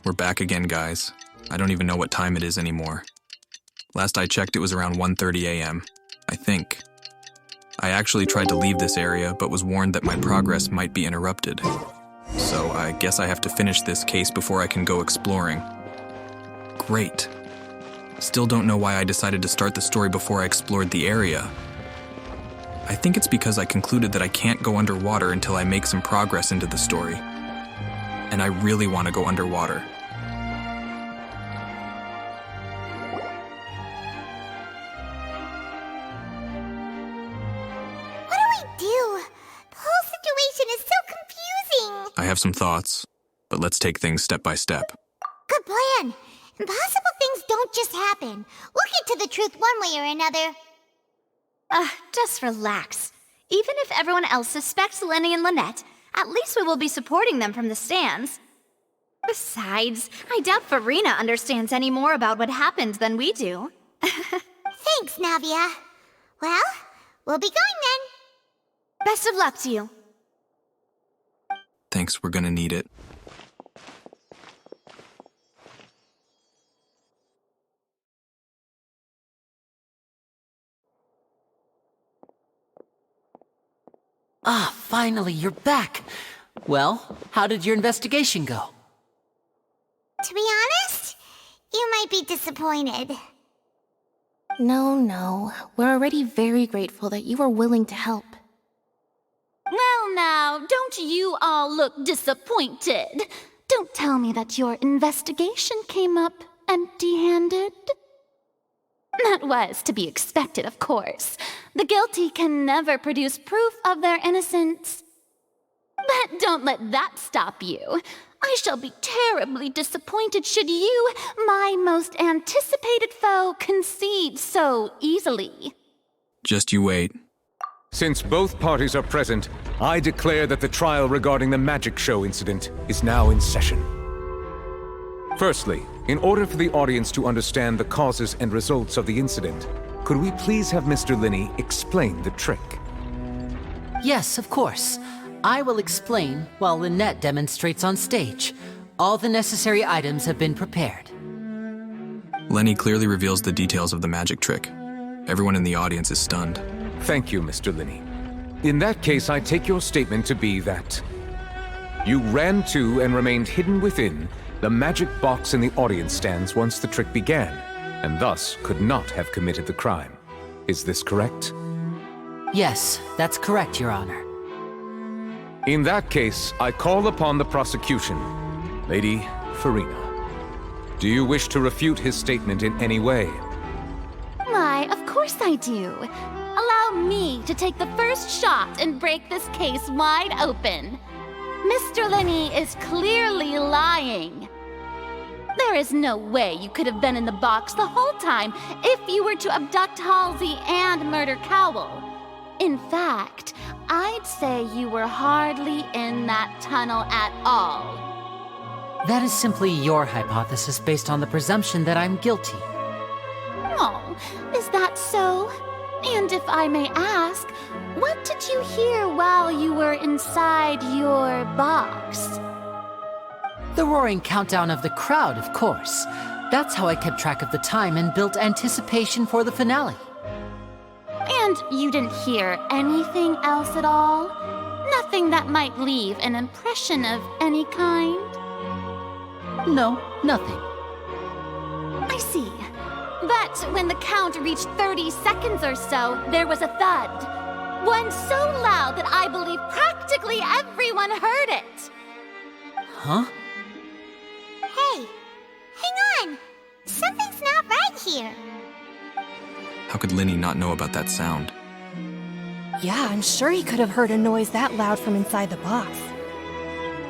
We're back again, guys. I don't even know what time it is anymore. Last I checked, it was around 1:30 a.m., I think. I actually tried to leave this area, but was warned that my progress might be interrupted. So I guess I have to finish this case before I can go exploring. Great. Still don't know why I decided to start the story before I explored the area. I think it's because I concluded that I can't go underwater until I make some progress into the story. And I really want to go underwater. What do we do? The whole situation is so confusing. I have some thoughts, but let's take things step by step. Good plan. Impossible things don't just happen. We'll get to the truth one way or another. Just relax. Even if everyone else suspects Lenny and Lynette, at least we will be supporting them from the stands. Besides, I doubt Farina understands any more about what happened than we do. Thanks, Navia. Well, we'll be going then. Best of luck to you. Thanks, we're gonna need it. Ah, finally, you're back. Well, how did your investigation go? To be honest, you might be disappointed. No. We're already very grateful that you were willing to help. Well now, don't you all look disappointed. Don't tell me that your investigation came up empty-handed. That was to be expected, of course. The guilty can never produce proof of their innocence. But don't let that stop you. I shall be terribly disappointed should you, my most anticipated foe, concede so easily. Just you wait. Since both parties are present, I declare that the trial regarding the magic show incident is now in session. Firstly, in order for the audience to understand the causes and results of the incident, could we please have Mr. Linney explain the trick? Yes, of course. I will explain while Lynette demonstrates on stage. All the necessary items have been prepared. Lenny clearly reveals the details of the magic trick. Everyone in the audience is stunned. Thank you, Mr. Linney. In that case, I take your statement to be that you ran to and remained hidden within the magic box in the audience stands once the trick began, and thus could not have committed the crime. Is this correct? Yes, that's correct, Your Honor. In that case, I call upon the prosecution. Lady Farina, do you wish to refute his statement in any way? Why, of course I do. Allow me to take the first shot and break this case wide open. Mr. Linney is clearly lying. There is no way you could have been in the box the whole time if you were to abduct Halsey and murder Cowell. In fact, I'd say you were hardly in that tunnel at all. That is simply your hypothesis based on the presumption that I'm guilty. Oh, is that so? And if I may ask, what did you hear while you were inside your box? The roaring countdown of the crowd, of course. That's how I kept track of the time and built anticipation for the finale. And you didn't hear anything else at all? Nothing that might leave an impression of any kind? No, nothing. I see. But when the count reached 30 seconds or so, there was a thud. One so loud that I believe practically everyone heard it. Huh? Hey, hang on. Something's not right here. How could Lenny not know about that sound? Yeah, I'm sure he could have heard a noise that loud from inside the box.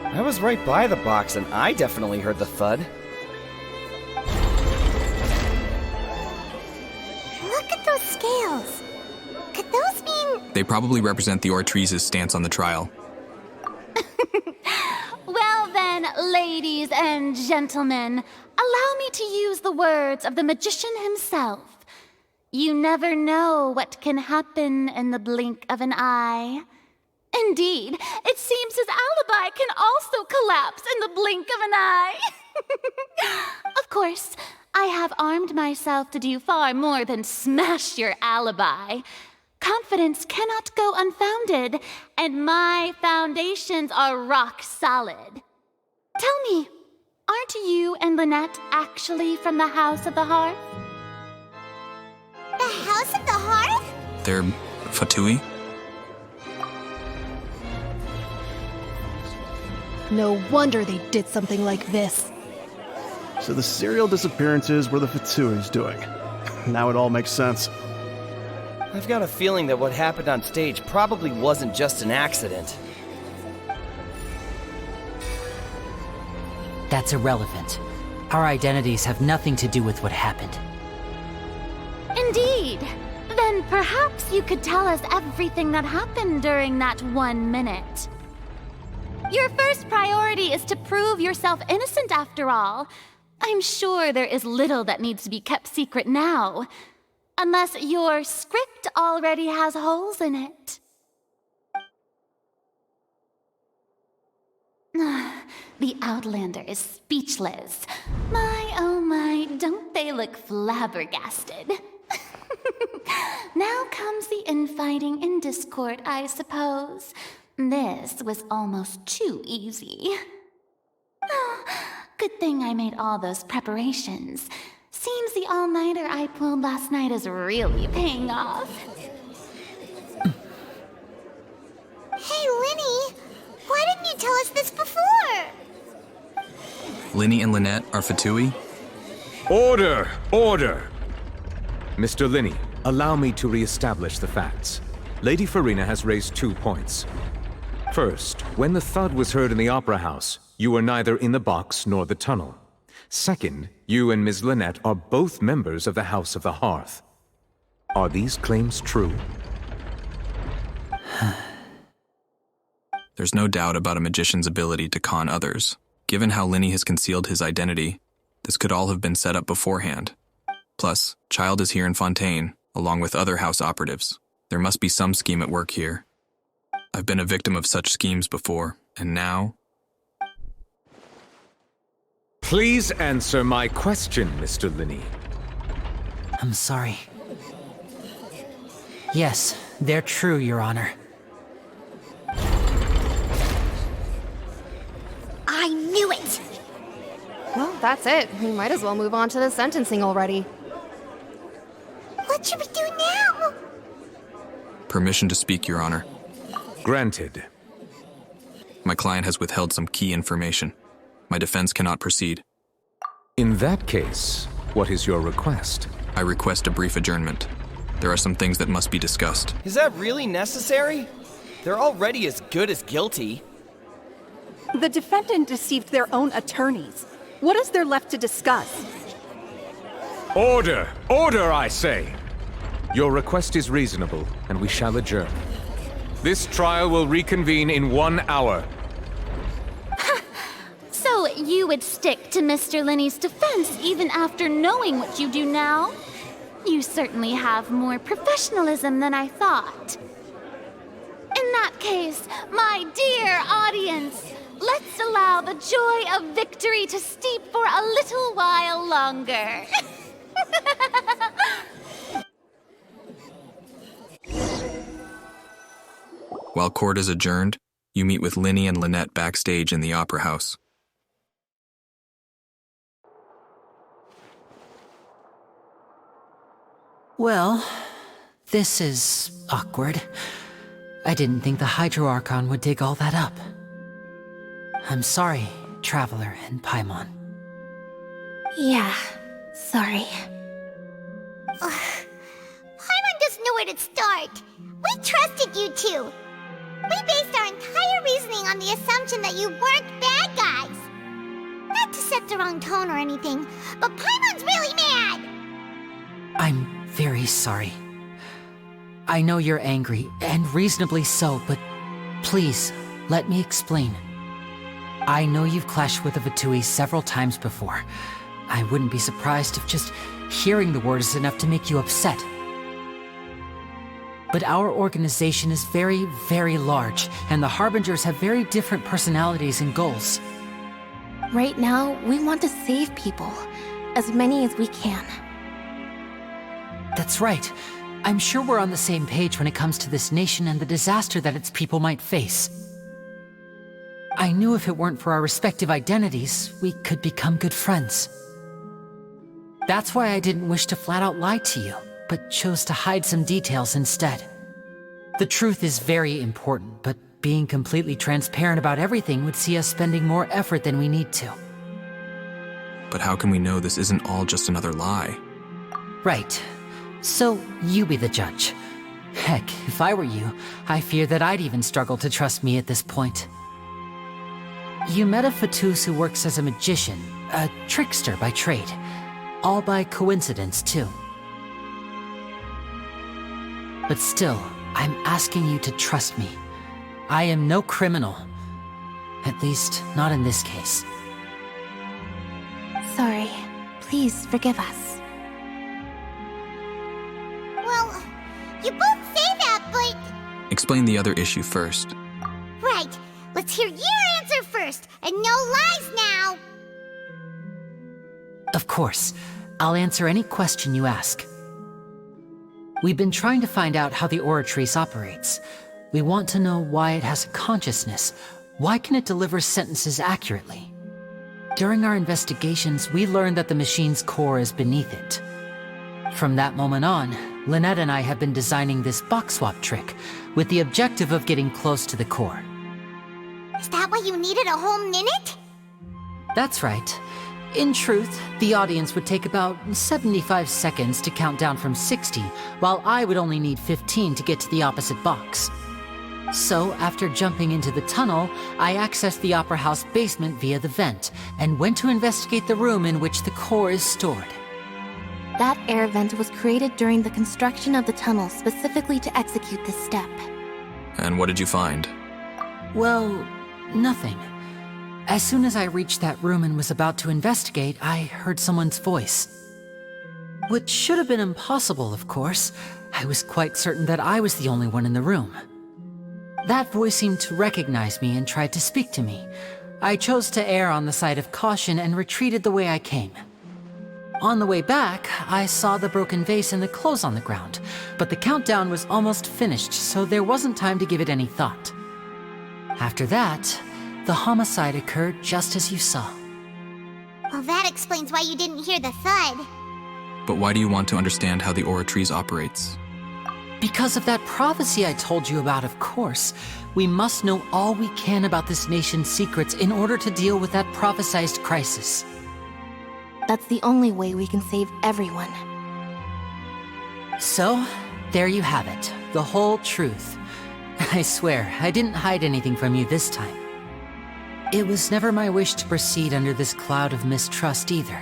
I was right by the box and I definitely heard the thud. Look at those scales. Could those mean... They probably represent the Ortriz's stance on the trial. Well then, ladies and gentlemen, allow me to use the words of the magician himself. You never know what can happen in the blink of an eye. Indeed, it seems his alibi can also collapse in the blink of an eye. Of course, I have armed myself to do far more than smash your alibi. Confidence cannot go unfounded, and my foundations are rock solid. Tell me, aren't you and Lynette actually from the House of the Hearth? The House of the Hearth? They're Fatui? No wonder they did something like this. So the serial disappearances were the Fatui's doing. Now it all makes sense. I've got a feeling that what happened on stage probably wasn't just an accident. That's irrelevant. Our identities have nothing to do with what happened. Indeed. Then perhaps you could tell us everything that happened during that 1 minute. Your first priority is to prove yourself innocent after all. I'm sure there is little that needs to be kept secret now. Unless your script already has holes in it. The Outlander is speechless. My, oh my, don't they look flabbergasted? Now comes the infighting and discord, I suppose. This was almost too easy. Good thing I made all those preparations. Seems the all-nighter I pulled last night is really paying off. Hey, Linny, why didn't you tell us this before? Linny and Lynette are Fatui? Order! Order! Mr. Linny, allow me to re-establish the facts. Lady Farina has raised 2 points. First, when the thud was heard in the Opera House, you were neither in the box nor the tunnel. Second, you and Ms. Lynette are both members of the House of the Hearth. Are these claims true? There's no doubt about a magician's ability to con others. Given how Linny has concealed his identity, this could all have been set up beforehand. Plus, Child is here in Fontaine, along with other house operatives. There must be some scheme at work here. I've been a victim of such schemes before, and now... Please answer my question, Mr. Linny. I'm sorry. Yes, they're true, Your Honor. I knew it! Well, that's it. We might as well move on to the sentencing already. What should we do now? Permission to speak, Your Honor. Granted. My client has withheld some key information. My defense cannot proceed. In that case, what is your request? I request a brief adjournment. There are some things that must be discussed. Is that really necessary? They're already as good as guilty. The defendant deceived their own attorneys. What is there left to discuss? Order! Order, I say! Your request is reasonable, and we shall adjourn. This trial will reconvene in 1 hour. So you would stick to Mr. Linny's defense even after knowing what you do now? You certainly have more professionalism than I thought. In that case, my dear audience, let's allow the joy of victory to steep for a little while longer. While court is adjourned, you meet with Linny and Lynette backstage in the Opera House. Well, this is awkward. I didn't think the Hydro Archon would dig all that up. I'm sorry, Traveler and Paimon. Yeah, sorry. Paimon doesn't know where to start. We trusted you two. We based our entire reasoning on the assumption that you weren't bad guys. Not to set the wrong tone or anything, but Paimon's really mad! I'm very sorry. I know you're angry, and reasonably so, but please, let me explain. I know you've clashed with the Fatui several times before. I wouldn't be surprised if just hearing the word is enough to make you upset. But our organization is very, very large, and the Harbingers have very different personalities and goals. Right now, we want to save people. As many as we can. That's right. I'm sure we're on the same page when it comes to this nation and the disaster that its people might face. I knew if it weren't for our respective identities, we could become good friends. That's why I didn't wish to flat out lie to you, but chose to hide some details instead. The truth is very important, but being completely transparent about everything would see us spending more effort than we need to. But how can we know this isn't all just another lie? Right. So, you be the judge. Heck, if I were you, I fear that I'd even struggle to trust me at this point. You met a Fatus who works as a magician, a trickster by trade. All by coincidence, too. But still, I'm asking you to trust me. I am no criminal. At least, not in this case. Sorry. Please forgive us. Well, you both say that, but... Explain the other issue first. Right. Let's hear your answer first, and no lies now! Of course. I'll answer any question you ask. We've been trying to find out how the Oratrice operates. We want to know why it has a consciousness. Why can it deliver sentences accurately? During our investigations, we learned that the machine's core is beneath it. From that moment on, Lynette and I have been designing this box swap trick, with the objective of getting close to the core. Is that why you needed a whole minute? That's right. In truth, the audience would take about 75 seconds to count down from 60, while I would only need 15 to get to the opposite box. So, after jumping into the tunnel, I accessed the Opera House basement via the vent, and went to investigate the room in which the core is stored. That air vent was created during the construction of the tunnel specifically to execute this step. And what did you find? Well, nothing. As soon as I reached that room and was about to investigate, I heard someone's voice. Which should have been impossible, of course. I was quite certain that I was the only one in the room. That voice seemed to recognize me and tried to speak to me. I chose to err on the side of caution and retreated the way I came. On the way back, I saw the broken vase and the clothes on the ground, but the countdown was almost finished, so there wasn't time to give it any thought. After that, the homicide occurred just as you saw. Well, that explains why you didn't hear the thud. But why do you want to understand how the Oratrice operates? Because of that prophecy I told you about, of course. We must know all we can about this nation's secrets in order to deal with that prophesized crisis. That's the only way we can save everyone. So, there you have it. The whole truth. I swear, I didn't hide anything from you this time. It was never my wish to proceed under this cloud of mistrust either.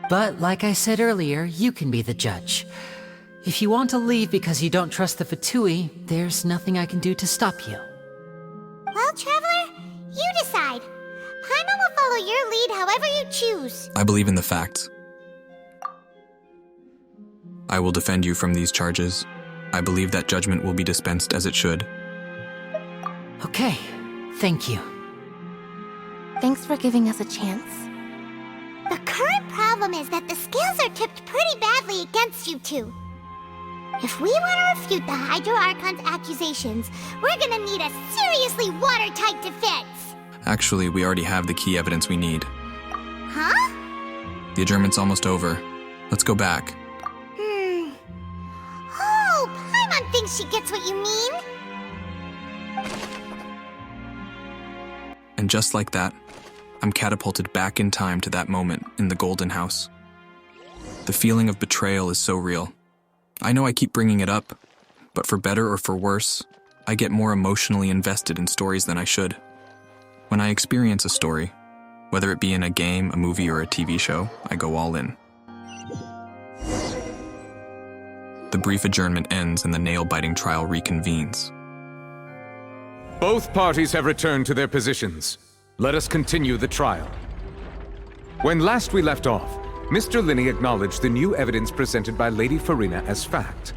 But like I said earlier, you can be the judge. If you want to leave because you don't trust the Fatui, there's nothing I can do to stop you. Well, Traveler, you decide. Paimon will follow your lead however you choose. I believe in the facts. I will defend you from these charges. I believe that judgment will be dispensed as it should. Okay, thank you. Thanks for giving us a chance. The current problem is that the scales are tipped pretty badly against you two. If we want to refute the Hydro Archon's accusations, we're gonna need a seriously watertight defense. Actually, we already have the key evidence we need. Huh? The adjournment's almost over. Let's go back. Oh, Paimon thinks she gets what you mean. And just like that, I'm catapulted back in time to that moment in the Golden House. The feeling of betrayal is so real. I know I keep bringing it up, but for better or for worse, I get more emotionally invested in stories than I should. When I experience a story, whether it be in a game, a movie, or a TV show, I go all in. The brief adjournment ends and the nail-biting trial reconvenes. Both parties have returned to their positions. Let us continue the trial. When last we left off, Mr. Linney acknowledged the new evidence presented by Lady Farina as fact.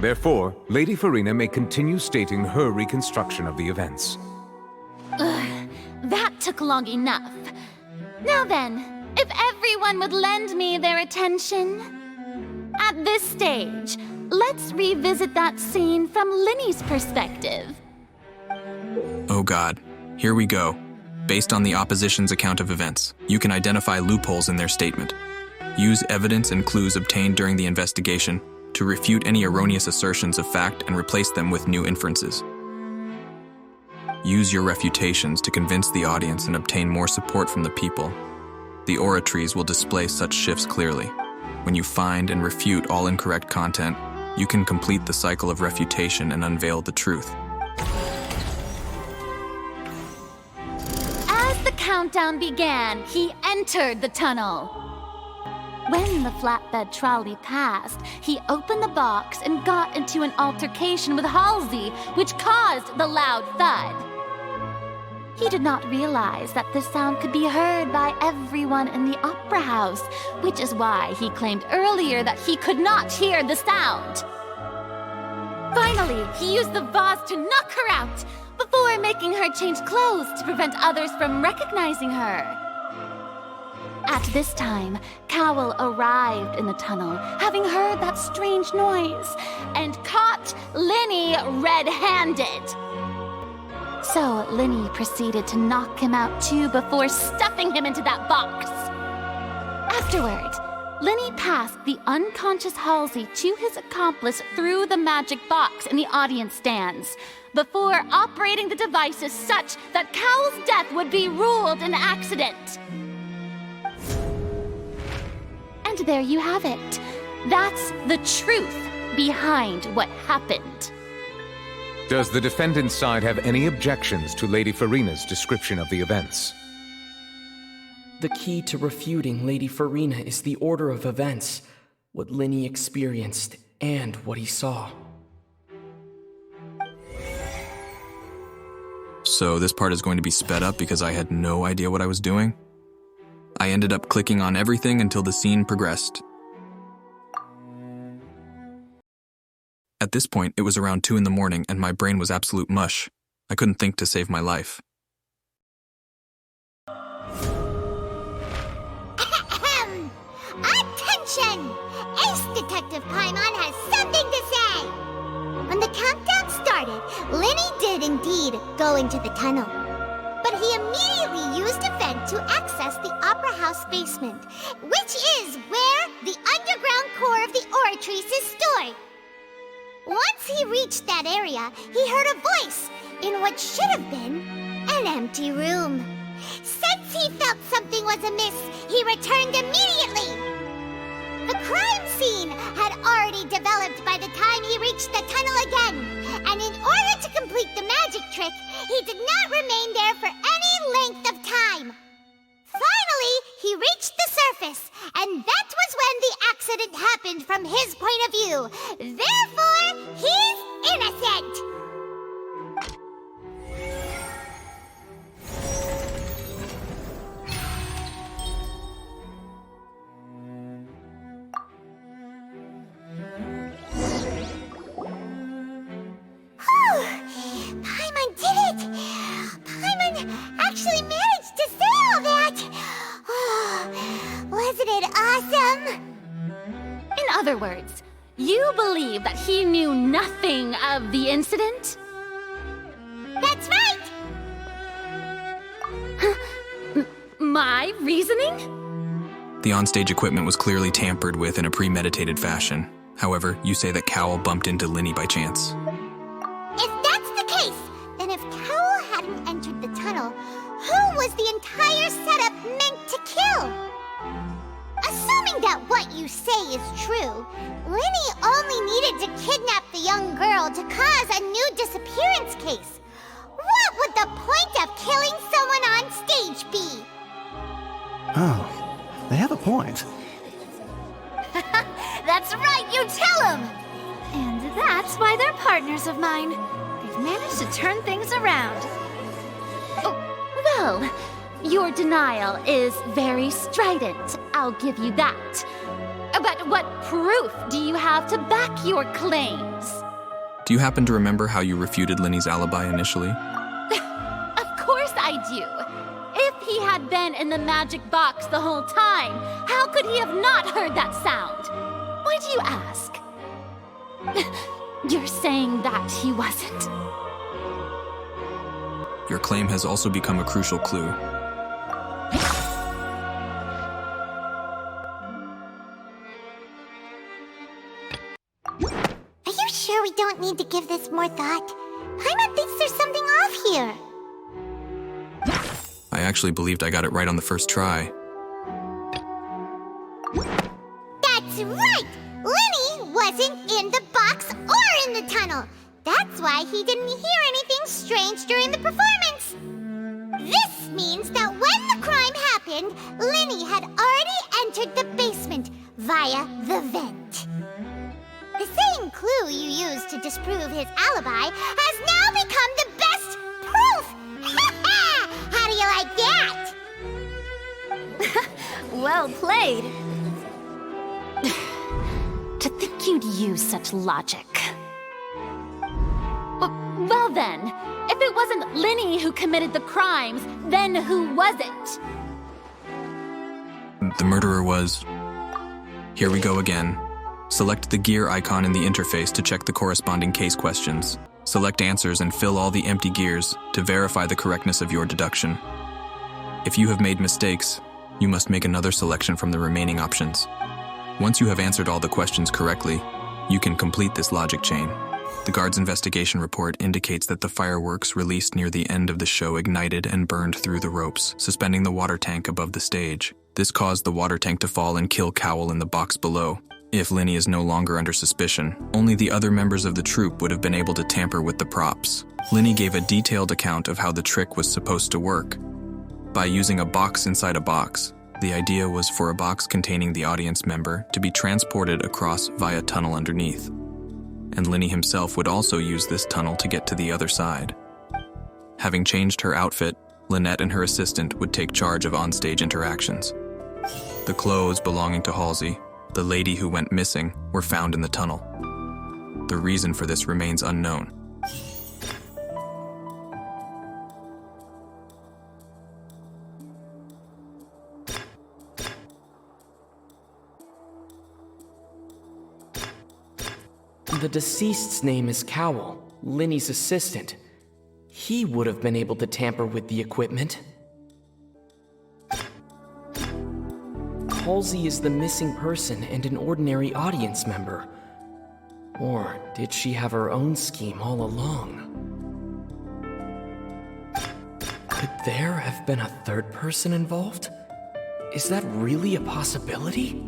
Therefore, Lady Farina may continue stating her reconstruction of the events. That took long enough. Now then, if everyone would lend me their attention. At this stage, let's revisit that scene from Linny's perspective. Oh God, here we go. Based on the opposition's account of events, you can identify loopholes in their statement. Use evidence and clues obtained during the investigation to refute any erroneous assertions of fact and replace them with new inferences. Use your refutations to convince the audience and obtain more support from the people. The oratories will display such shifts clearly. When you find and refute all incorrect content, you can complete the cycle of refutation and unveil the truth. As the countdown began, he entered the tunnel. When the flatbed trolley passed, he opened the box and got into an altercation with Halsey, which caused the loud thud. He did not realize that this sound could be heard by everyone in the opera house, which is why he claimed earlier that he could not hear the sound. Finally, he used the vase to knock her out, before making her change clothes to prevent others from recognizing her. At this time, Cowell arrived in the tunnel, having heard that strange noise, and caught Linny red-handed. So Linny proceeded to knock him out too before stuffing him into that box. Afterward, Linny passed the unconscious Halsey to his accomplice through the magic box in the audience stands, before operating the devices such that Cowell's death would be ruled an accident. And there you have it. That's the truth behind what happened. Does the defendant's side have any objections to Lady Farina's description of the events? The key to refuting Lady Farina is the order of events, what Linny experienced, and what he saw. So this part is going to be sped up because I had no idea what I was doing? I ended up clicking on everything until the scene progressed. At this point, it was around 2 a.m. and my brain was absolute mush. I couldn't think to save my life. Attention! Ace Detective Paimon has something to say! When the countdown started, Linny did indeed go into the tunnel. But he immediately used a vent to access the Opera House basement, which is where the underground core of the oratories is stored. Once he reached that area, he heard a voice in what should have been an empty room. Since he felt something was amiss, he returned immediately. The crime scene had already developed by the time he reached the tunnel again, and in order to complete the magic trick, he did not remain there for any length of time. Finally, he reached the surface, and that was when the accident happened from his point of view. Therefore, he's innocent! Paimon did it! Paimon actually managed to say all that! Oh, wasn't it awesome? In other words, you believe that he knew nothing of the incident? That's right! My reasoning? The onstage equipment was clearly tampered with in a premeditated fashion. However, you say that Cowell bumped into Linny by chance. If that's the case, then if Cowell hadn't entered the tunnel, who was the entire setup meant to kill? Assuming that what you say is true, Linny only needed to kidnap the young girl to cause a new disappearance case. What would the point of killing someone on stage be? Oh, they have a point. That's right, you tell him! And that's why they're partners of mine. They've managed to turn things around. Oh, well, your denial is very strident, I'll give you that. But what proof do you have to back your claims? Do you happen to remember how you refuted Linny's alibi initially? Of course I do. If he had been in the magic box the whole time, how could he have not heard that sound? Why do you ask? You're saying that he wasn't. Your claim has also become a crucial clue. Are you sure we don't need to give this more thought? Paimon thinks there's something off here. I actually believed I got it right on the first try. That's right! Lenny wasn't in the box or in the tunnel. That's why he didn't hear anything strange during the performance. This means that when the crime happened, Lenny had already entered the basement via the vent. The same clue you used to disprove his alibi has now become the best proof! How do you like that? Well played. To think you'd use such logic. Well then, if it wasn't Lenny who committed the crimes, then who was it? The murderer was... Here we go again. Select the gear icon in the interface to check the corresponding case questions. Select answers and fill all the empty gears to verify the correctness of your deduction. If you have made mistakes, you must make another selection from the remaining options. Once you have answered all the questions correctly, you can complete this logic chain. The guard's investigation report indicates that the fireworks released near the end of the show ignited and burned through the ropes, suspending the water tank above the stage. This caused the water tank to fall and kill Cowell in the box below. If Lenny is no longer under suspicion, only the other members of the troupe would have been able to tamper with the props. Lenny gave a detailed account of how the trick was supposed to work. By using a box inside a box, the idea was for a box containing the audience member to be transported across via a tunnel underneath. And Lenny himself would also use this tunnel to get to the other side. Having changed her outfit, Lynette and her assistant would take charge of onstage interactions. The clothes belonging to Halsey, the lady who went missing, were found in the tunnel. The reason for this remains unknown. The deceased's name is Cowell, Lenny's assistant. He would have been able to tamper with the equipment. Halsey is the missing person and an ordinary audience member. Or did she have her own scheme all along? Could there have been a third person involved? Is that really a possibility?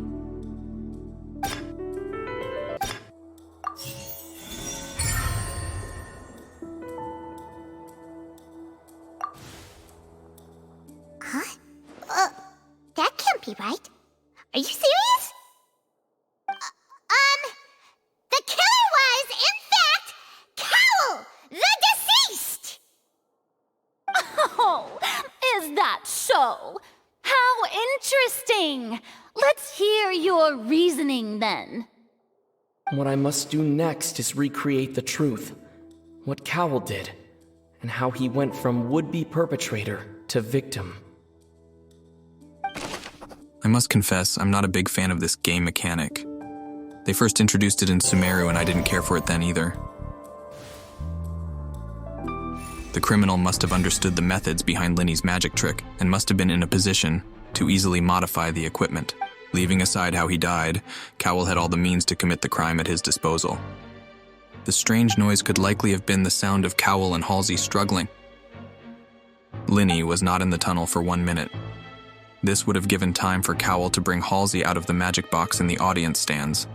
That can't be right. Are you serious? The killer was, in fact, Cowell, the deceased! Oh, is that so? How interesting! Let's hear your reasoning then. What I must do next is recreate the truth. What Cowell did, and how he went from would-be perpetrator to victim. I must confess, I'm not a big fan of this game mechanic. They first introduced it in Sumeru and I didn't care for it then either. The criminal must have understood the methods behind Lenny's magic trick and must have been in a position to easily modify the equipment. Leaving aside how he died, Cowell had all the means to commit the crime at his disposal. The strange noise could likely have been the sound of Cowell and Halsey struggling. Lenny was not in the tunnel for 1 minute. This would have given time for Cowell to bring Halsey out of the magic box in the audience stands.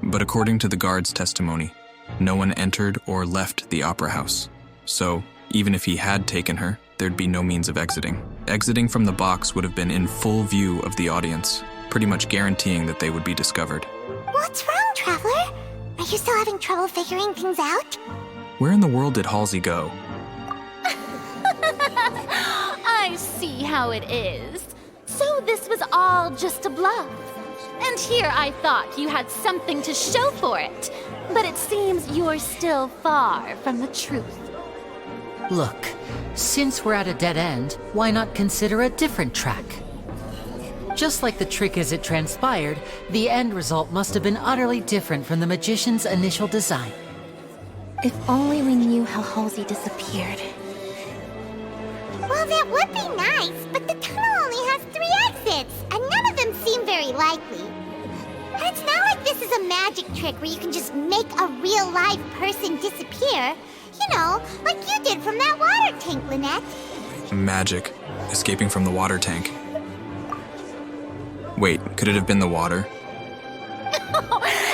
But according to the guard's testimony, no one entered or left the opera house. So, even if he had taken her, there'd be no means of exiting. Exiting from the box would have been in full view of the audience, pretty much guaranteeing that they would be discovered. What's wrong, Traveler? Are you still having trouble figuring things out? Where in the world did Halsey go? I see how it is. So this was all just a bluff. And here I thought you had something to show for it. But it seems you're still far from the truth. Look, since we're at a dead end, why not consider a different track? Just like the trick as it transpired, the end result must have been utterly different from the magician's initial design. If only we knew how Halsey disappeared. Well, that would be nice, but the tunnel only has 3 exits, and none of them seem very likely. And it's not like this is a magic trick where you can just make a real live person disappear. You know, like you did from that water tank, Lynette. Magic. Escaping from the water tank. Wait, could it have been the water?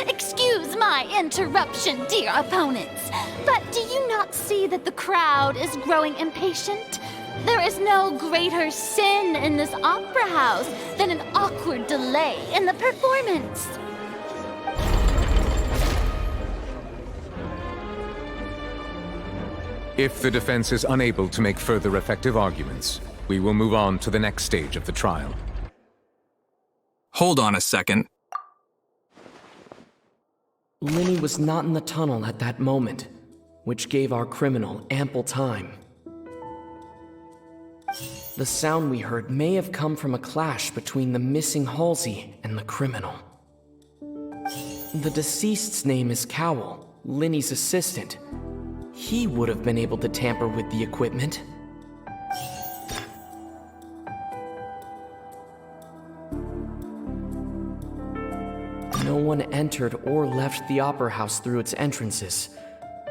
Excuse my interruption, dear opponents, but do you not see that the crowd is growing impatient? There is no greater sin in this opera house than an awkward delay in the performance. If the defense is unable to make further effective arguments, we will move on to the next stage of the trial. Hold on a second. Linny was not in the tunnel at that moment, which gave our criminal ample time. The sound we heard may have come from a clash between the missing Halsey and the criminal. The deceased's name is Cowell, Linny's assistant. He would have been able to tamper with the equipment. No one entered or left the opera house through its entrances.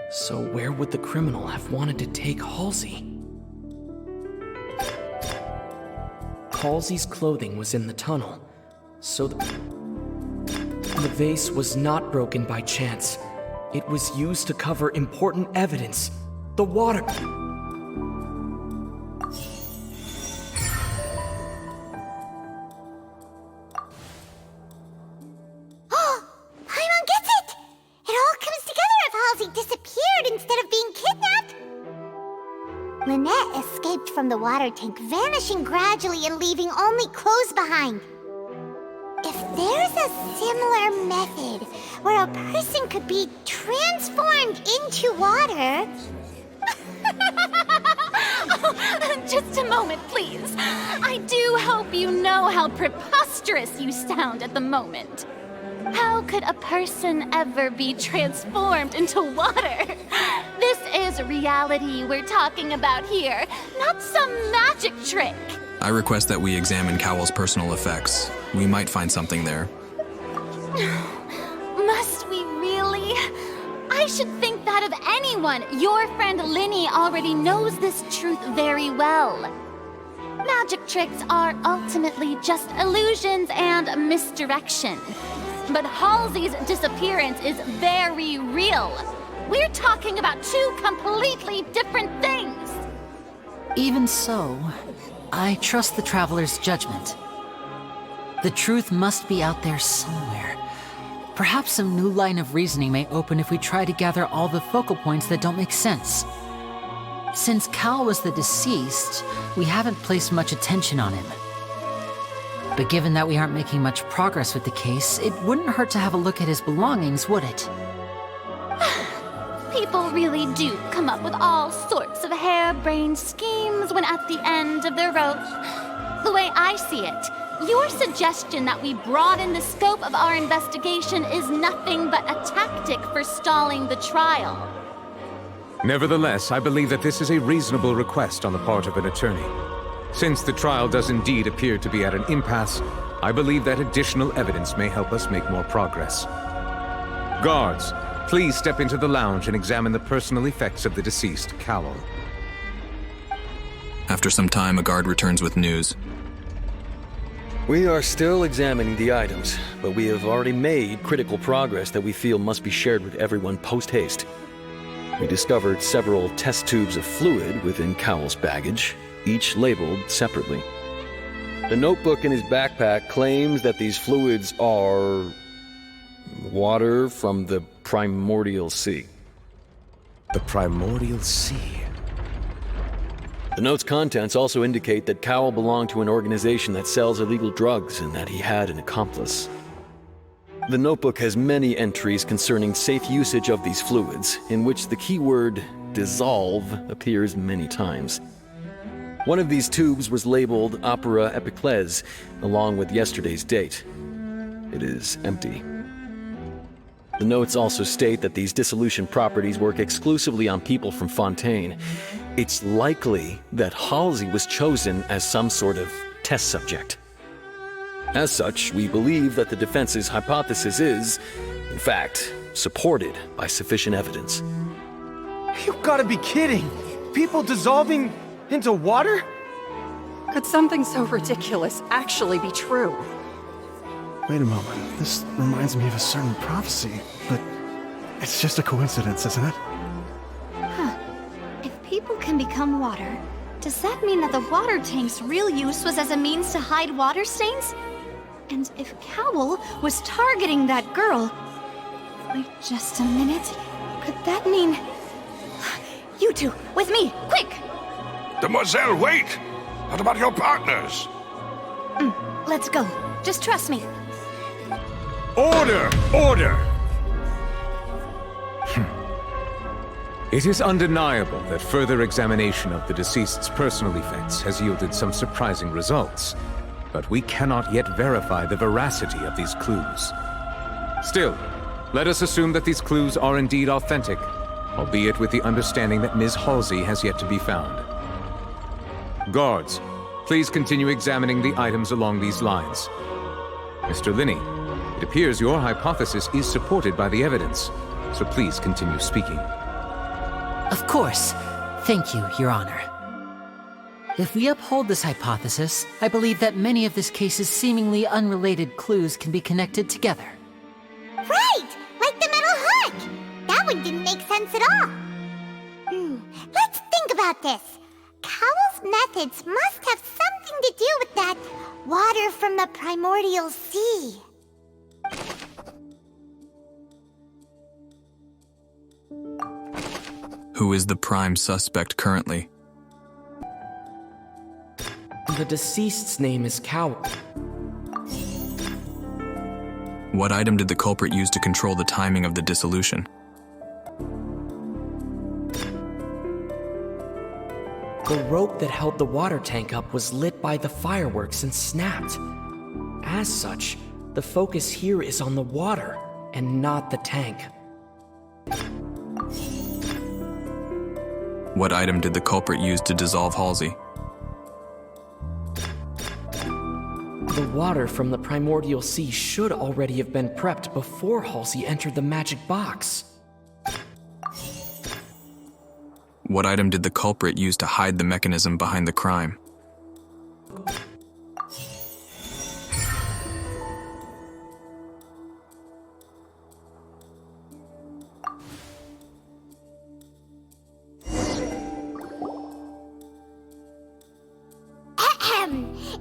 So where would the criminal have wanted to take Halsey? Halsey's clothing was in the tunnel, so the vase was not broken by chance. It was used to cover important evidence. The water... Paimon gets it! It all comes together if Halsey disappeared instead of being kidnapped. Lynette escaped from the water tank, vanishing gradually and leaving only clothes behind. If there's a similar method where a person could be transformed into water... Just a moment, please. I do hope you know how preposterous you sound at the moment. How could a person ever be transformed into water? This is reality we're talking about here, not some magic trick. I request that we examine Cowell's personal effects. We might find something there. Must we really? I should think that of anyone. Your friend Linny already knows this truth very well. Magic tricks are ultimately just illusions and misdirection. But Halsey's disappearance is very real. We're talking about 2 completely different things. Even so, I trust the traveler's judgment. The truth must be out there somewhere. Perhaps some new line of reasoning may open if we try to gather all the focal points that don't make sense. Since Cal was the deceased, we haven't placed much attention on him. But given that we aren't making much progress with the case, it wouldn't hurt to have a look at his belongings, would it? People really do come up with all sorts of harebrained schemes when at the end of their rope. The way I see it, your suggestion that we broaden the scope of our investigation is nothing but a tactic for stalling the trial. Nevertheless, I believe that this is a reasonable request on the part of an attorney. Since the trial does indeed appear to be at an impasse, I believe that additional evidence may help us make more progress. Guards, please step into the lounge and examine the personal effects of the deceased, Cowell. After some time, a guard returns with news. We are still examining the items, but we have already made critical progress that we feel must be shared with everyone post-haste. We discovered several test tubes of fluid within Cowell's baggage, each labeled separately. The notebook in his backpack claims that these fluids are... water from the Primordial Sea. The Primordial Sea? The note's contents also indicate that Cowell belonged to an organization that sells illegal drugs and that he had an accomplice. The notebook has many entries concerning safe usage of these fluids, in which the keyword dissolve appears many times. One of these tubes was labeled Opera Epiclese, along with yesterday's date. It is empty. The notes also state that these dissolution properties work exclusively on people from Fontaine. It's likely that Halsey was chosen as some sort of test subject. As such, we believe that the defense's hypothesis is, in fact, supported by sufficient evidence. You gotta be kidding! People dissolving into water? Could something so ridiculous actually be true? Wait a moment. This reminds me of a certain prophecy, but it's just a coincidence, isn't it? Huh. If people can become water, does that mean that the water tank's real use was as a means to hide water stains? And if Cowl was targeting that girl... Wait just a minute. Could that mean... You two, with me, quick! Demoiselle, wait! What about your partners? Let's go. Just trust me. Order! Order! It is undeniable that further examination of the deceased's personal effects has yielded some surprising results, but we cannot yet verify the veracity of these clues. Still, let us assume that these clues are indeed authentic, albeit with the understanding that Ms. Halsey has yet to be found. Guards, please continue examining the items along these lines. Mr. Linney, it appears your hypothesis is supported by the evidence, so please continue speaking. Of course. Thank you, Your Honor. If we uphold this hypothesis, I believe that many of this case's seemingly unrelated clues can be connected together. Right! Like the metal hook! That one didn't make sense at all. Let's think about this. Cowell's methods must have something to do with that water from the primordial sea. Who is the prime suspect currently? The deceased's name is Cowell. What item did the culprit use to control the timing of the dissolution? The rope that held the water tank up was lit by the fireworks and snapped. As such, the focus here is on the water and not the tank. What item did the culprit use to dissolve Halsey? The water from the primordial sea should already have been prepped before Halsey entered the magic box. What item did the culprit use to hide the mechanism behind the crime?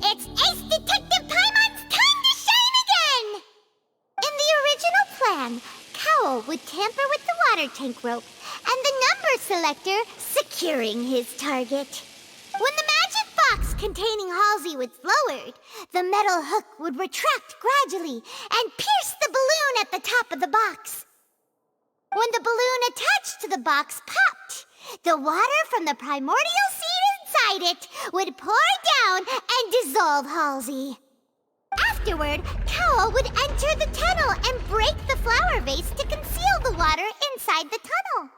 It's Ace Detective Paimon's time to shine again! In the original plan, Cowell would tamper with the water tank rope and the number selector securing his target. When the magic box containing Halsey was lowered, the metal hook would retract gradually and pierce the balloon at the top of the box. When the balloon attached to the box popped, the water from the primordial seed inside it would pour down and dissolve Halsey. Afterward, Cowell would enter the tunnel and break the flower vase to conceal the water inside the tunnel.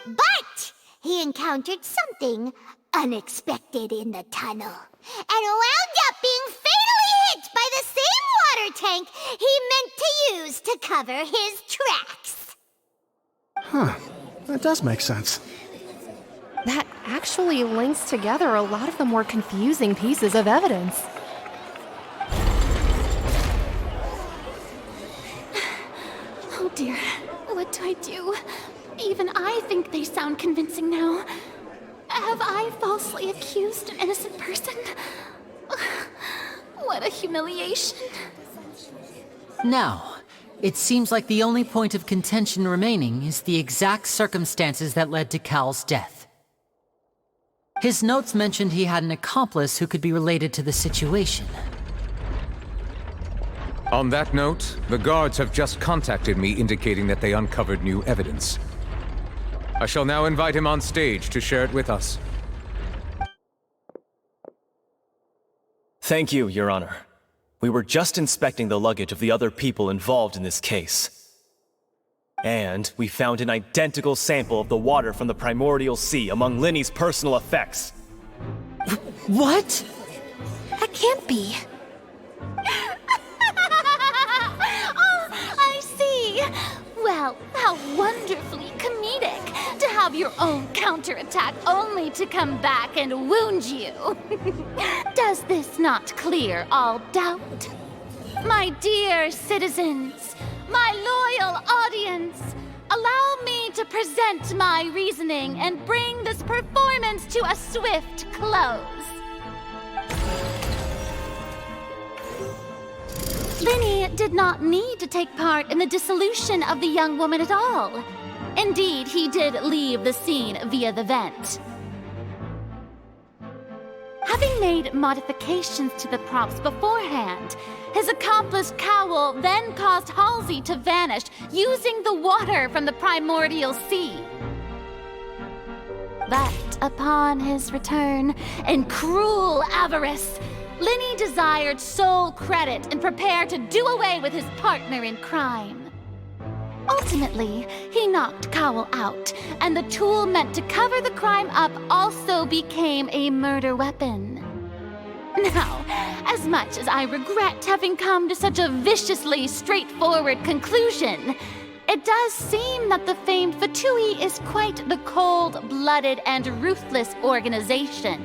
But he encountered something unexpected in the tunnel and wound up being fatally hit by the same water tank he meant to use to cover his tracks. Huh. That does make sense. That actually links together a lot of the more confusing pieces of evidence. Oh dear, what do I do? Even I think they sound convincing now. Have I falsely accused an innocent person? What a humiliation. Now, it seems like the only point of contention remaining is the exact circumstances that led to Cal's death. His notes mentioned he had an accomplice who could be related to the situation. On that note, the guards have just contacted me indicating that they uncovered new evidence. I shall now invite him on stage to share it with us. Thank you, Your Honor. We were just inspecting the luggage of the other people involved in this case. And we found an identical sample of the water from the primordial sea among Linny's personal effects. What? That can't be. Oh, I see. Well, how wonderfully comedic to have your own counterattack only to come back and wound you. Does this not clear all doubt? My dear citizens, my loyal audience, allow me to present my reasoning and bring this performance to a swift close. Linny did not need to take part in the dissolution of the young woman at all. Indeed, he did leave the scene via the vent. Having made modifications to the props beforehand, his accomplice Cowell then caused Halsey to vanish using the water from the primordial sea. But upon his return, in cruel avarice, Linny desired sole credit and prepared to do away with his partner in crime. Ultimately, he knocked Cowell out, and the tool meant to cover the crime up also became a murder weapon. Now, as much as I regret having come to such a viciously straightforward conclusion, it does seem that the famed Fatui is quite the cold-blooded and ruthless organization.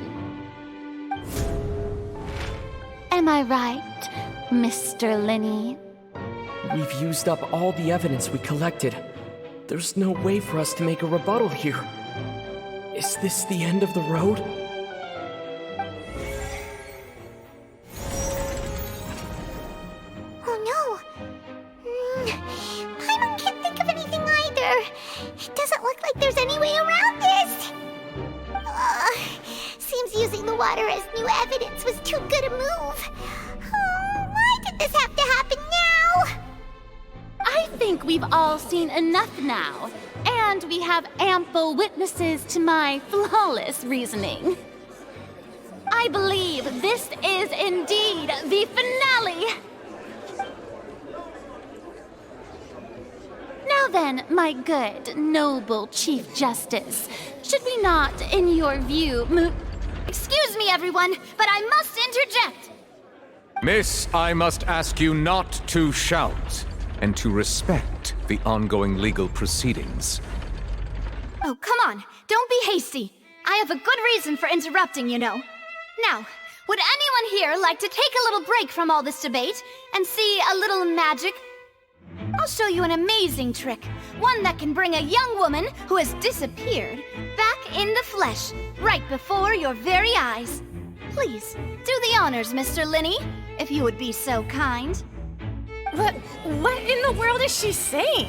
Am I right, Mr. Linny? We've used up all the evidence we collected. There's no way for us to make a rebuttal here. Is this the end of the road? Oh no! Paimon can't think of anything either. It doesn't look like there's any way around this. Seems using the water as new evidence was too good a move. Why did this have to happen now? I think we've all seen enough now, and we have ample witnesses to my flawless reasoning. I believe this is indeed the finale. Now then, my good, noble Chief Justice, should we not, in your view, move... Excuse me, everyone, but I must interject. Miss, I must ask you not to shout, and to respect the ongoing legal proceedings. Oh, come on. Don't be hasty. I have a good reason for interrupting, you know. Now, would anyone here like to take a little break from all this debate and see a little magic? I'll show you an amazing trick. One that can bring a young woman who has disappeared back in the flesh, right before your very eyes. Please, do the honors, Mr. Linny, if you would be so kind. What in the world is she saying?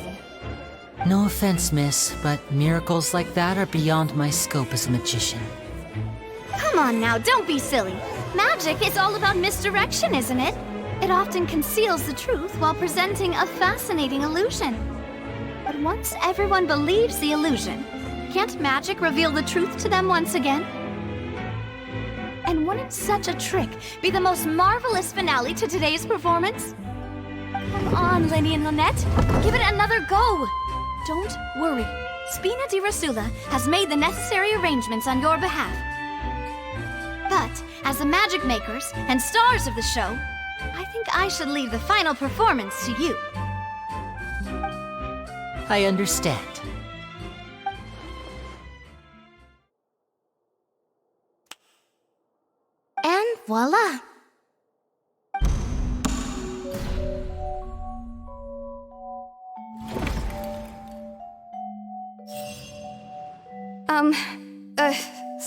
No offense, miss, but miracles like that are beyond my scope as a magician. Come on now, don't be silly. Magic is all about misdirection, isn't it? It often conceals the truth while presenting a fascinating illusion. But once everyone believes the illusion, can't magic reveal the truth to them once again? And wouldn't such a trick be the most marvelous finale to today's performance? Come on, Linny and Lynette, give it another go. Don't worry, Spina di Rasula has made the necessary arrangements on your behalf. But as the magic makers and stars of the show, I think I should leave the final performance to you. I understand. And voila!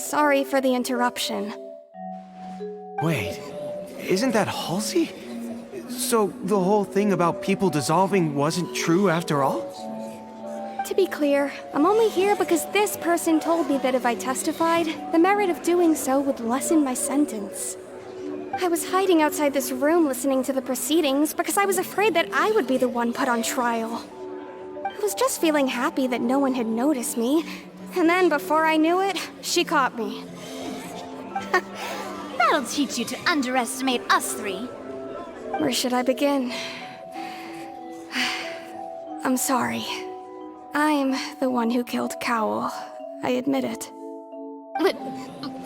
Sorry for the interruption. Wait, isn't that Halsey? So the whole thing about people dissolving wasn't true after all? To be clear, I'm only here because this person told me that if I testified, the merit of doing so would lessen my sentence. I was hiding outside this room listening to the proceedings because I was afraid that I would be the one put on trial. I was just feeling happy that no one had noticed me, and then before I knew it, she caught me. That'll teach you to underestimate us three. Where should I begin? I'm sorry. I'm the one who killed Cowl. I admit it.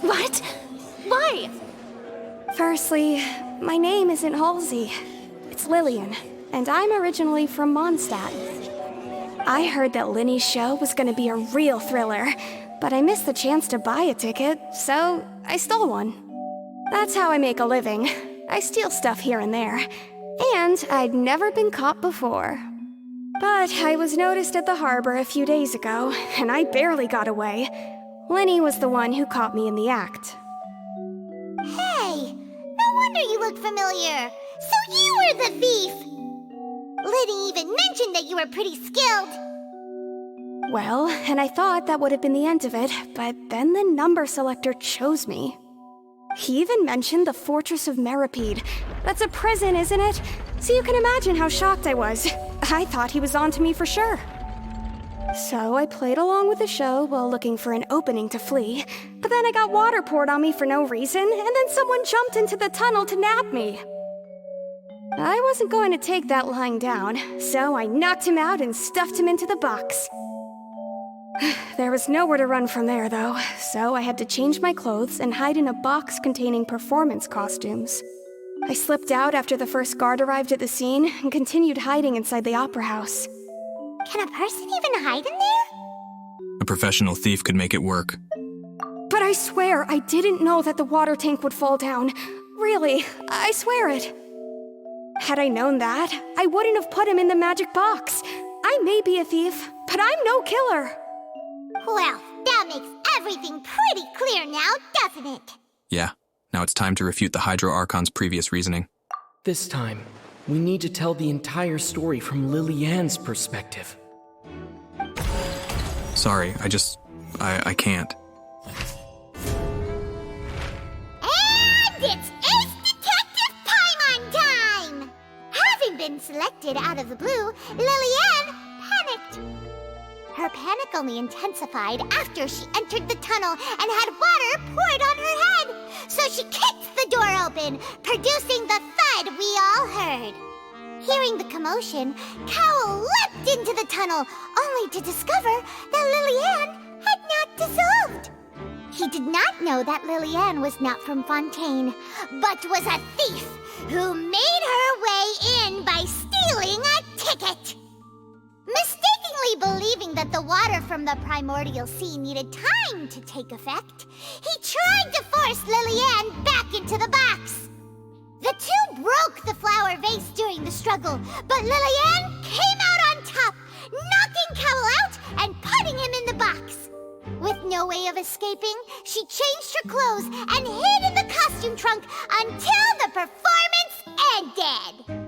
What? Why? Firstly, my name isn't Halsey. It's Lillian, and I'm originally from Mondstadt. I heard that Linny's show was gonna be a real thriller, but I missed the chance to buy a ticket, so I stole one. That's how I make a living. I steal stuff here and there, and I'd never been caught before. But I was noticed at the harbor a few days ago, and I barely got away. Linny was the one who caught me in the act. Hey, no wonder you look familiar. So you were the thief! Liddy even mentioned that you were pretty skilled. Well, and I thought that would have been the end of it, but then the number selector chose me. He even mentioned the Fortress of Meripede. That's a prison, isn't it? So you can imagine how shocked I was. I thought he was onto me for sure. So I played along with the show while looking for an opening to flee, but then I got water poured on me for no reason, and then someone jumped into the tunnel to nab me. I wasn't going to take that lying down, so I knocked him out and stuffed him into the box. There was nowhere to run from there, though, so I had to change my clothes and hide in a box containing performance costumes. I slipped out after the first guard arrived at the scene and continued hiding inside the opera house. Can a person even hide in there? A professional thief could make it work. But I swear I didn't know that the water tank would fall down. Really, I swear it. Had I known that, I wouldn't have put him in the magic box. I may be a thief, but I'm no killer. Well, that makes everything pretty clear now, doesn't it? Yeah, now it's time to refute the Hydro Archon's previous reasoning. This time, we need to tell the entire story from Lillian's perspective. Sorry, I can't. And it's Ace Detective Paimon time! Having been selected out of the blue, Lillian panicked. Her panic only intensified after she entered the tunnel and had water poured on her head. So she kicked the door open, producing the thud we all heard. Hearing the commotion, Cowl leapt into the tunnel, only to discover that Lillian had not dissolved. He did not know that Lillian was not from Fontaine, but was a thief who made her way in by stealing a ticket. Mistakenly believing that the water from the primordial sea needed time to take effect, he tried to force Lillian back into the box. The two broke the flower vase during the struggle, but Lillian came out on top, knocking Cowl out and putting him in the box. With no way of escaping, she changed her clothes and hid in the costume trunk until the performance ended.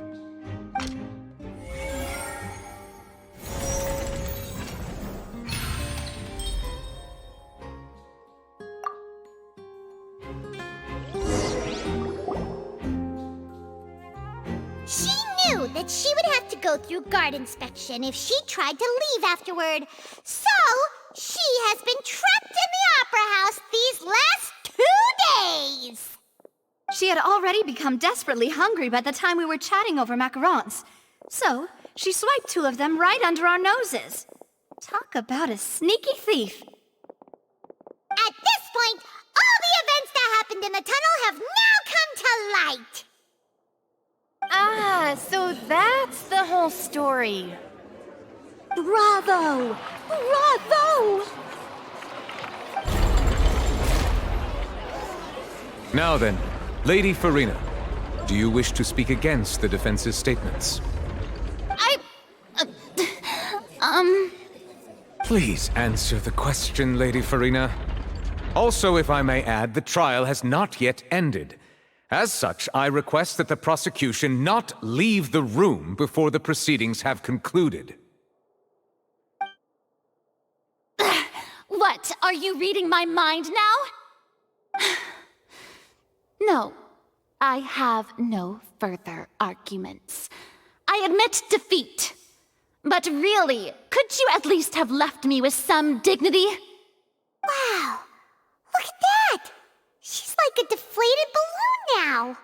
She knew that she would have to go through guard inspection if she tried to leave afterward. So, she has been trapped in the opera house these last 2 days. She had already become desperately hungry by the time we were chatting over macarons. So, she swiped 2 of them right under our noses. Talk about a sneaky thief. At this point, all the events that happened in the tunnel have now come to light. Ah, so that's the whole story. Bravo! Bravo! Now then, Lady Farina, do you wish to speak against the defense's statements? Please answer the question, Lady Farina. Also, if I may add, the trial has not yet ended. As such, I request that the prosecution not leave the room before the proceedings have concluded. What? Are you reading my mind now? No, I have no further arguments. I admit defeat. But really, could you at least have left me with some dignity? like a deflated balloon now.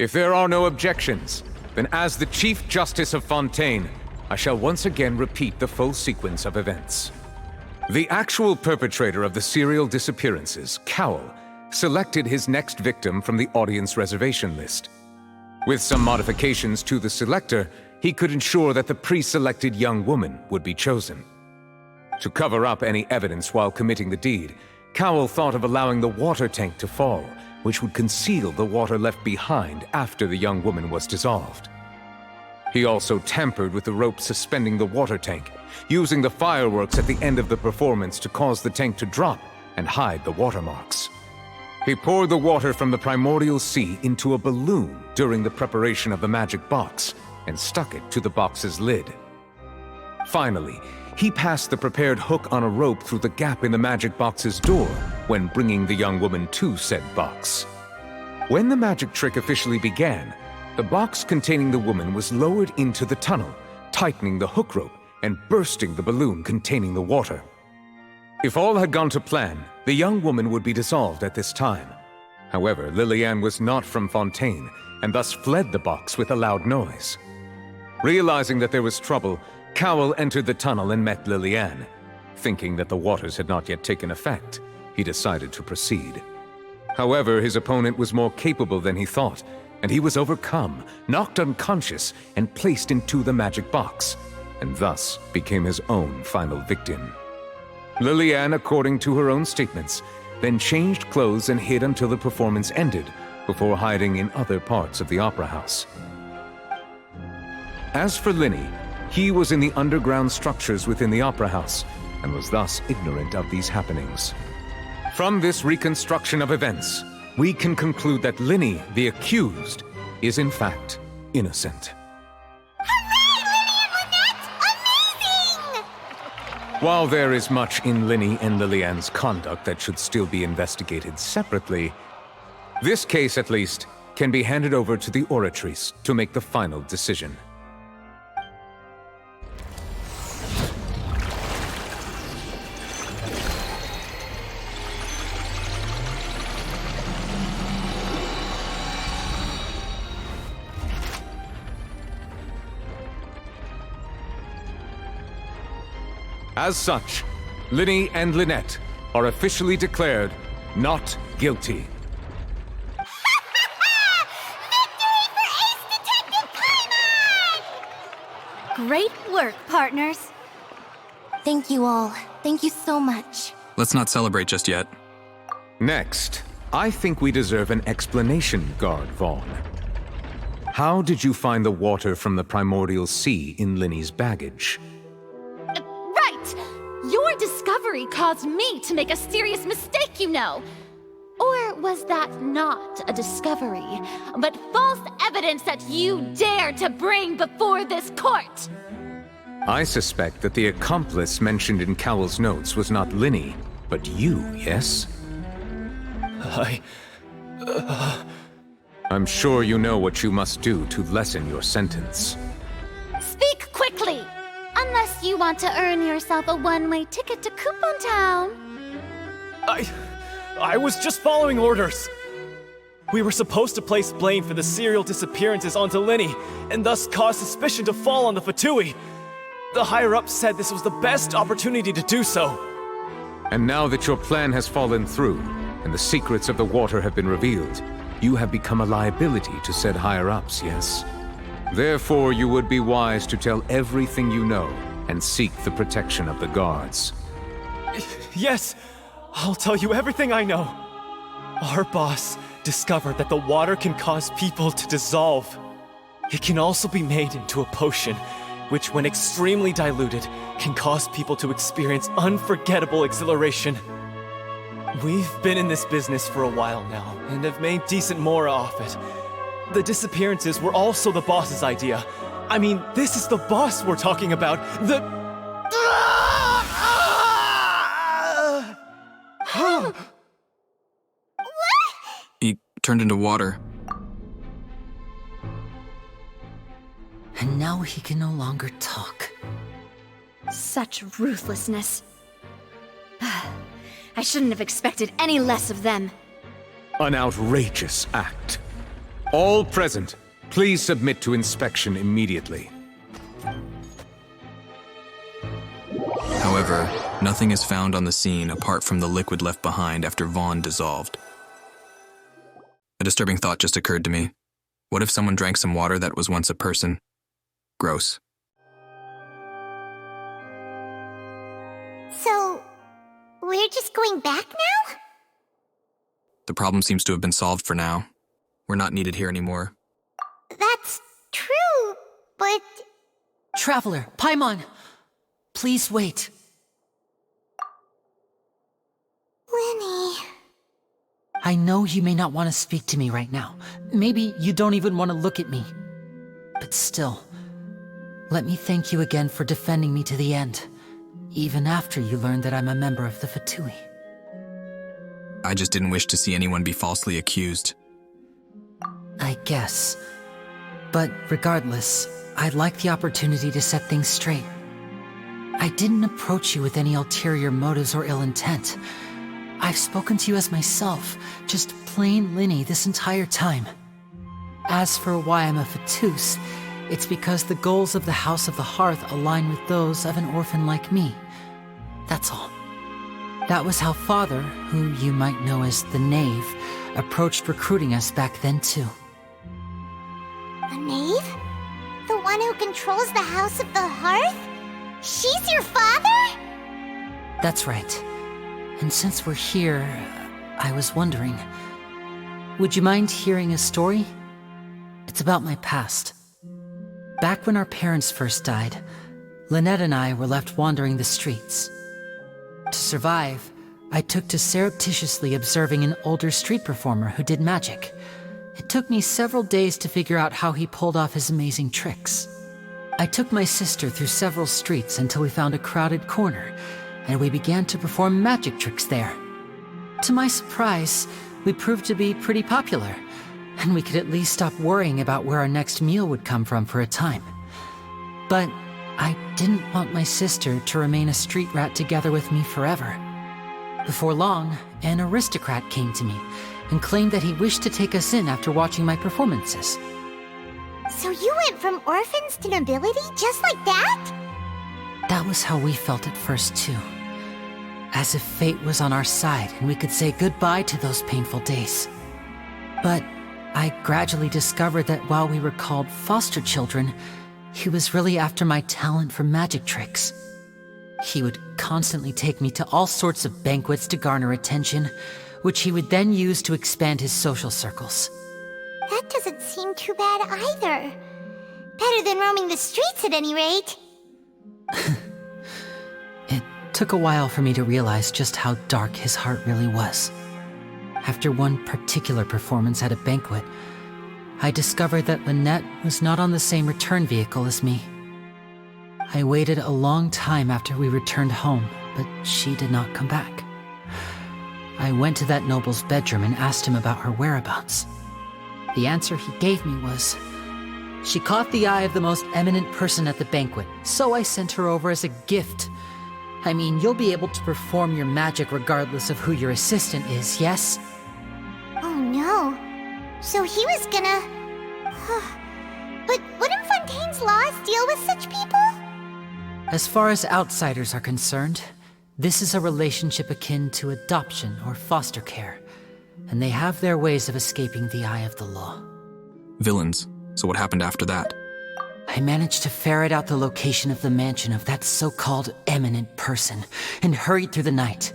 If there are no objections, then as the Chief Justice of Fontaine, I shall once again repeat the full sequence of events. The actual perpetrator of the serial disappearances, Cowell, selected his next victim from the audience reservation list. With some modifications to the selector, he could ensure that the pre-selected young woman would be chosen. To cover up any evidence while committing the deed, Cowell thought of allowing the water tank to fall, which would conceal the water left behind after the young woman was dissolved. He also tampered with the rope suspending the water tank, using the fireworks at the end of the performance to cause the tank to drop and hide the watermarks. He poured the water from the primordial sea into a balloon during the preparation of the magic box and stuck it to the box's lid. Finally, he passed the prepared hook on a rope through the gap in the magic box's door when bringing the young woman to said box. When the magic trick officially began, the box containing the woman was lowered into the tunnel, tightening the hook rope and bursting the balloon containing the water. If all had gone to plan, the young woman would be dissolved at this time. However, Lillian was not from Fontaine and thus fled the box with a loud noise. Realizing that there was trouble, Cowell entered the tunnel and met Lillian. Thinking that the waters had not yet taken effect, he decided to proceed. However, his opponent was more capable than he thought, and he was overcome, knocked unconscious, and placed into the magic box, and thus became his own final victim. Lillian, according to her own statements, then changed clothes and hid until the performance ended, before hiding in other parts of the opera house. As for Linny, he was in the underground structures within the opera house, and was thus ignorant of these happenings. From this reconstruction of events, we can conclude that Linny, the accused, is in fact innocent. While there is much in Linny and Lillian's conduct that should still be investigated separately, this case, at least, can be handed over to the Oratrice to make the final decision. As such, Linny and Lynette are officially declared not guilty. Great work, partners. Thank you all. Thank you so much. Let's not celebrate just yet. Next, I think we deserve an explanation, Guard Vaughn. How did you find the water from the primordial sea in Linny's baggage? Your discovery caused me to make a serious mistake, you know. Or was that not a discovery, but false evidence that you dare to bring before this court? I suspect that the accomplice mentioned in Cowell's notes was not Linny, but you, yes? I'm sure you know what you must do to lessen your sentence. Speak quickly! Unless you want to earn yourself a one-way ticket to Coupon Town. I was just following orders. We were supposed to place blame for the serial disappearances onto Linny, and thus cause suspicion to fall on the Fatui. The higher-ups said this was the best opportunity to do so. And now that your plan has fallen through, and the secrets of the water have been revealed, you have become a liability to said higher-ups, yes? Therefore, you would be wise to tell everything you know and seek the protection of the guards. Yes, I'll tell you everything I know. Our boss discovered that the water can cause people to dissolve. It can also be made into a potion, which when extremely diluted, can cause people to experience unforgettable exhilaration. We've been in this business for a while now, and have made decent more off it. The disappearances were also the boss's idea. I mean, this is the boss we're talking about. He turned into water. And now he can no longer talk. Such ruthlessness. I shouldn't have expected any less of them. An outrageous act. All present, please submit to inspection immediately. However, nothing is found on the scene apart from the liquid left behind after Vaughn dissolved. A disturbing thought just occurred to me. What if someone drank some water that was once a person? Gross. So, we're just going back now? The problem seems to have been solved for now. We're not needed here anymore. That's true, but... Traveler, Paimon! Please wait. Lenny... I know you may not want to speak to me right now. Maybe you don't even want to look at me. But still, let me thank you again for defending me to the end, even after you learned that I'm a member of the Fatui. I just didn't wish to see anyone be falsely accused. I guess. But regardless, I'd like the opportunity to set things straight. I didn't approach you with any ulterior motives or ill intent. I've spoken to you as myself, just plain Linny this entire time. As for why I'm a Fatus, it's because the goals of the House of the Hearth align with those of an orphan like me. That's all. That was how Father, who you might know as the Knave, approached recruiting us back then too. The Knave? The one who controls the House of the Hearth? She's your father? That's right. And since we're here, I was wondering, would you mind hearing a story? It's about my past. Back when our parents first died, Lynette and I were left wandering the streets. To survive, I took to surreptitiously observing an older street performer who did magic. It took me several days to figure out how he pulled off his amazing tricks. I took my sister through several streets until we found a crowded corner, and we began to perform magic tricks there. To my surprise, we proved to be pretty popular, and we could at least stop worrying about where our next meal would come from for a time. But I didn't want my sister to remain a street rat together with me forever. Before long, an aristocrat came to me and claimed that he wished to take us in after watching my performances. So you went from orphans to nobility just like that? That was how we felt at first too. As if fate was on our side and we could say goodbye to those painful days. But I gradually discovered that while we were called foster children, he was really after my talent for magic tricks. He would constantly take me to all sorts of banquets to garner attention, which he would then use to expand his social circles. That doesn't seem too bad either. Better than roaming the streets at any rate. It took a while for me to realize just how dark his heart really was. After one particular performance at a banquet, I discovered that Lynette was not on the same return vehicle as me. I waited a long time after we returned home, but she did not come back. I went to that noble's bedroom and asked him about her whereabouts. The answer he gave me was, "She caught the eye of the most eminent person at the banquet, so I sent her over as a gift. I mean, you'll be able to perform your magic regardless of who your assistant is, yes?" Oh no. So he was gonna... But wouldn't Fontaine's laws deal with such people? As far as outsiders are concerned, this is a relationship akin to adoption or foster care, and they have their ways of escaping the eye of the law. Villains. So what happened after that? I managed to ferret out the location of the mansion of that so-called eminent person and hurried through the night.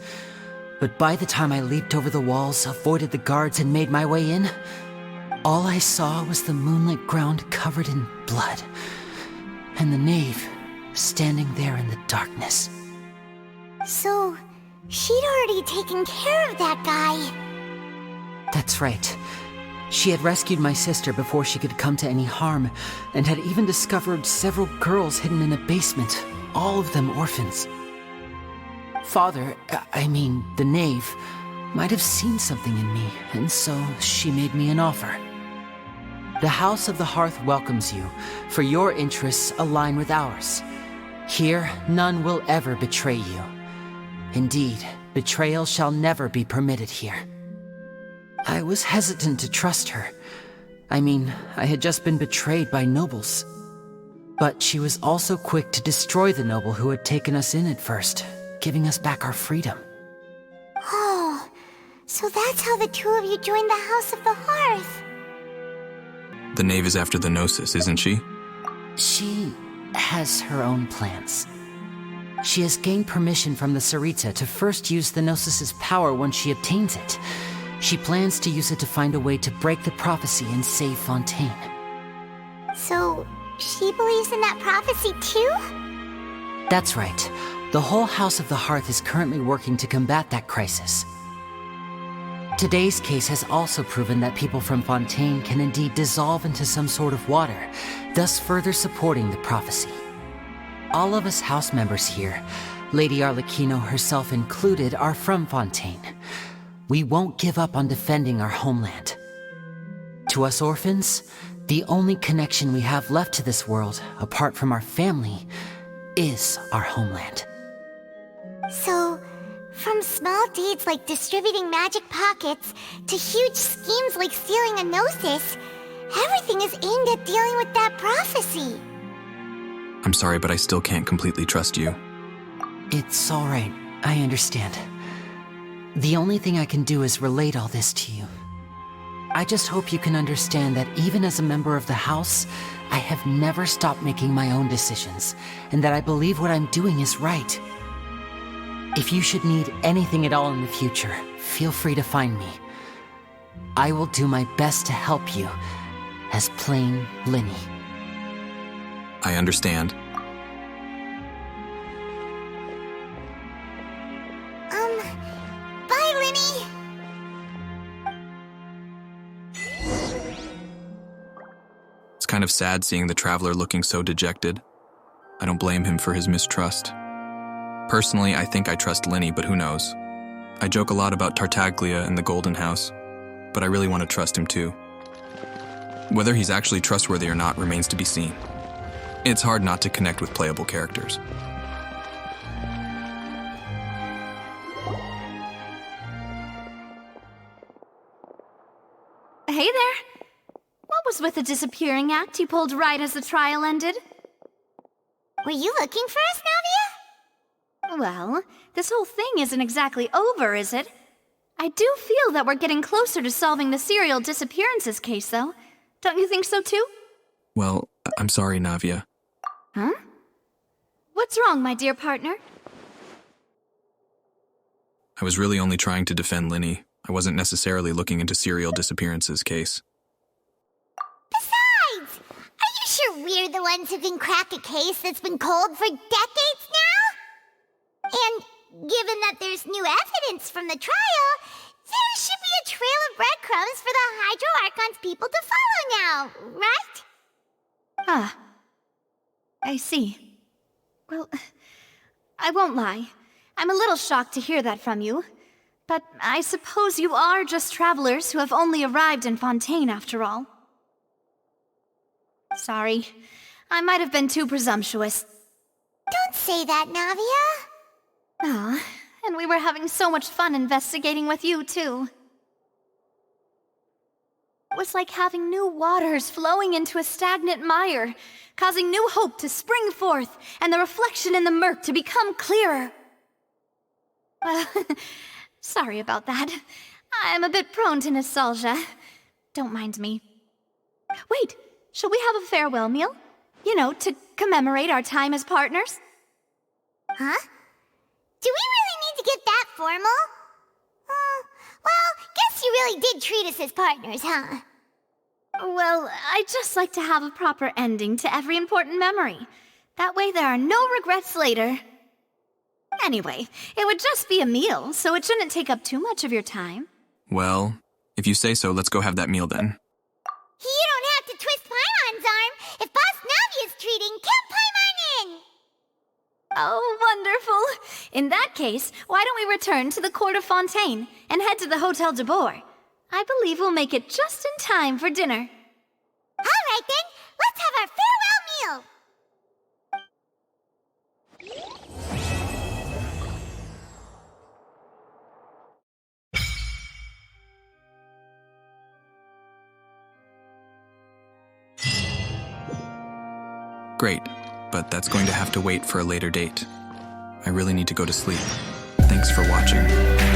But by the time I leaped over the walls, avoided the guards, and made my way in, all I saw was the moonlit ground covered in blood, and the knave standing there in the darkness. So, she'd already taken care of that guy. That's right. She had rescued my sister before she could come to any harm, and had even discovered several girls hidden in a basement, all of them orphans. Father, the knave, might have seen something in me, and so she made me an offer. The House of the Hearth welcomes you, for your interests align with ours. Here, none will ever betray you. Indeed, betrayal shall never be permitted here. I was hesitant to trust her. I mean, I had just been betrayed by nobles. But she was also quick to destroy the noble who had taken us in at first, giving us back our freedom. Oh, so that's how the two of you joined the House of the Hearth. The knave is after the Gnosis, isn't she? She has her own plans. She has gained permission from the Sarita to first use the Gnosis' power once she obtains it. She plans to use it to find a way to break the prophecy and save Fontaine. So, she believes in that prophecy too? That's right. The whole House of the Hearth is currently working to combat that crisis. Today's case has also proven that people from Fontaine can indeed dissolve into some sort of water, thus further supporting the prophecy. All of us house members here, Lady Arlecchino herself included, are from Fontaine. We won't give up on defending our homeland. To us orphans, the only connection we have left to this world, apart from our family, is our homeland. So, from small deeds like distributing magic pockets to huge schemes like stealing a Gnosis, everything is aimed at dealing with that prophecy. I'm sorry, but I still can't completely trust you. It's all right. I understand. The only thing I can do is relate all this to you. I just hope you can understand that even as a member of the House, I have never stopped making my own decisions, and that I believe what I'm doing is right. If you should need anything at all in the future, feel free to find me. I will do my best to help you, as plain Linny. I understand. Bye, Linny! It's kind of sad seeing the Traveler looking so dejected. I don't blame him for his mistrust. Personally, I think I trust Linny, but who knows? I joke a lot about Tartaglia and the Golden House, but I really want to trust him too. Whether he's actually trustworthy or not remains to be seen. It's hard not to connect with playable characters. Hey there! What was with the disappearing act you pulled right as the trial ended? Were you looking for us, Navia? Well, this whole thing isn't exactly over, is it? I do feel that we're getting closer to solving the serial disappearances case, though. Don't you think so, too? Well, I'm sorry, Navia. Huh? What's wrong, my dear partner? I was really only trying to defend Linny. I wasn't necessarily looking into serial disappearances case. Besides, are you sure we're the ones who can crack a case that's been cold for decades now? And given that there's new evidence from the trial, there should be a trail of breadcrumbs for the Hydro Archon's people to follow now, right? Ah. I see. Well, I won't lie. I'm a little shocked to hear that from you. But I suppose you are just travelers who have only arrived in Fontaine after all. Sorry. I might have been too presumptuous. Don't say that, Navia. Ah, and we were having so much fun investigating with you, too. It was like having new waters flowing into a stagnant mire, causing new hope to spring forth, and the reflection in the murk to become clearer. Well, sorry about that. I'm a bit prone to nostalgia. Don't mind me. Wait, shall we have a farewell meal? You know, to commemorate our time as partners? Huh? Do we really need to get that formal? Well, guess you really did treat us as partners, huh? Well, I'd just like to have a proper ending to every important memory. That way there are no regrets later. Anyway, it would just be a meal, so it shouldn't take up too much of your time. Well, if you say so, let's go have that meal then. You don't have to twist Paimon's arm. If Boss Navia's treating, count Paimon in! Oh, wonderful. In that case, why don't we return to the Court of Fontaine and head to the Hotel de Bourg? I believe we'll make it just in time for dinner. All right then, let's have our farewell meal! Great, but that's going to have to wait for a later date. I really need to go to sleep. Thanks for watching.